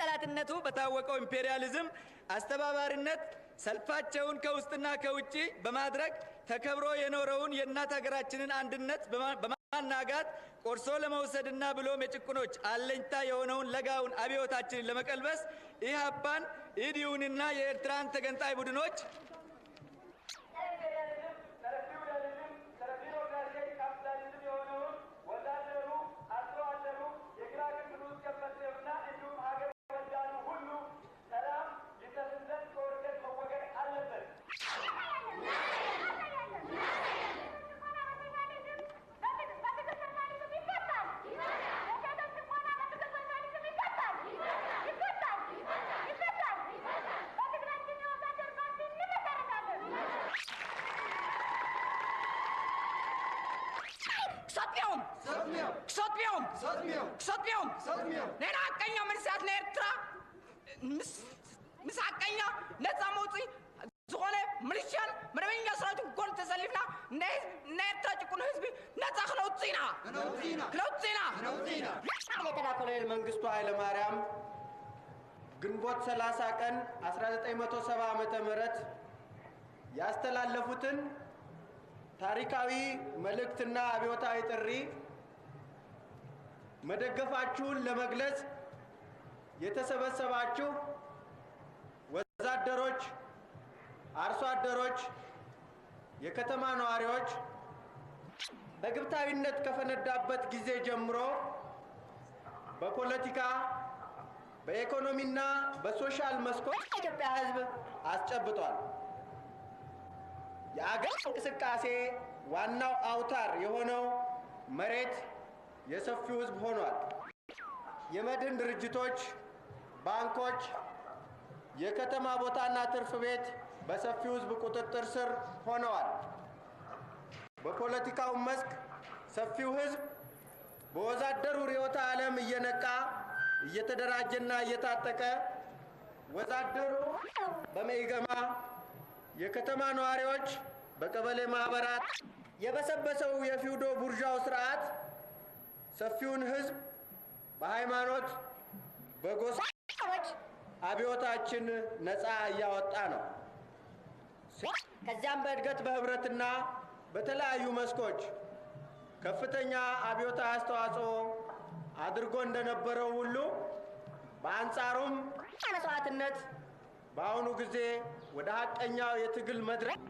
ጠላትነቱ በታወቀው ኢምፔሪያሊዝም አስተባባሪነት ሰልፋቸውን ከውስጥና ከውጪ በማድረግ ተከብሮ የኖረውን የእናት ሀገራችንን አንድነት በማናጋት ቆርሶ ለመውሰድና ብሎም የጭቁኖች አለኝታ የሆነውን ለጋውን አብዮታችንን ለመቀልበስ ኢህአፓን ኢዲዩንና የኤርትራን ተገንጣይ ቡድኖች صدميهم نحن حقنا من ساعتنا إرترا مس حقنا نتاموتي زغونة مليشيان مرمين يسرات كون تسلفنا نيرترا تكون حزبي نتاخلو تسينا لتنا كولونيل منግስቱ ኃይለማርያም ግንቦት 30 ቀን 1970 ዓመተ ምህረት ያስተላለፉትን ታሪካዊ መልእክትና አብዮታዊ ጥሪ መደገፋችሁን ለመግለጽ የተሰበሰባችሁ ወዛደሮች፣ አርሶ አደሮች፣ የከተማ ነዋሪዎች በግብታዊነት ከፈነዳበት ጊዜ ጀምሮ በፖለቲካ በኢኮኖሚና በሶሻል መስኮች የኢትዮጵያ ሕዝብ አስጨብጧል። የአገር እንቅስቃሴ ዋናው አውታር የሆነው መሬት የሰፊው ሕዝብ ሆኗል። የመድን ድርጅቶች፣ ባንኮች፣ የከተማ ቦታና ትርፍ ቤት በሰፊው ሕዝብ ቁጥጥር ስር ሆነዋል። በፖለቲካው መስክ ሰፊው ሕዝብ በወዛደሩ ርዕዮተ ዓለም እየነቃ እየተደራጀና እየታጠቀ ወዛደሩ በመይገማ የከተማ ነዋሪዎች በቀበሌ ማህበራት የበሰበሰው የፊውዶ ቡርዣው ስርዓት ሰፊውን ሕዝብ በሃይማኖት በጎሳዎች አብዮታችን ነፃ እያወጣ ነው። ከዚያም በእድገት በህብረትና በተለያዩ መስኮች ከፍተኛ አብዮታዊ አስተዋጽኦ አድርጎ እንደነበረው ሁሉ በአንጻሩም መስዋዕትነት በአሁኑ ጊዜ ወደ ሀቀኛው የትግል መድረክ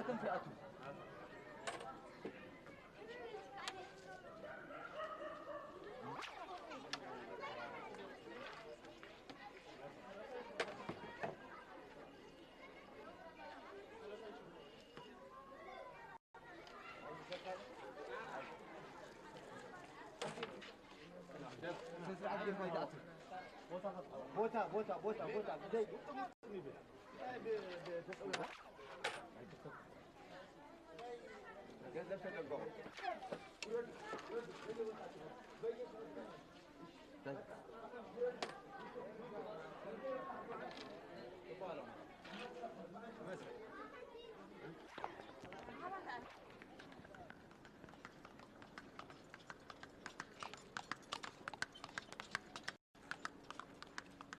كم فئته؟ ቦታ ገንዘብ ተጠቀሙ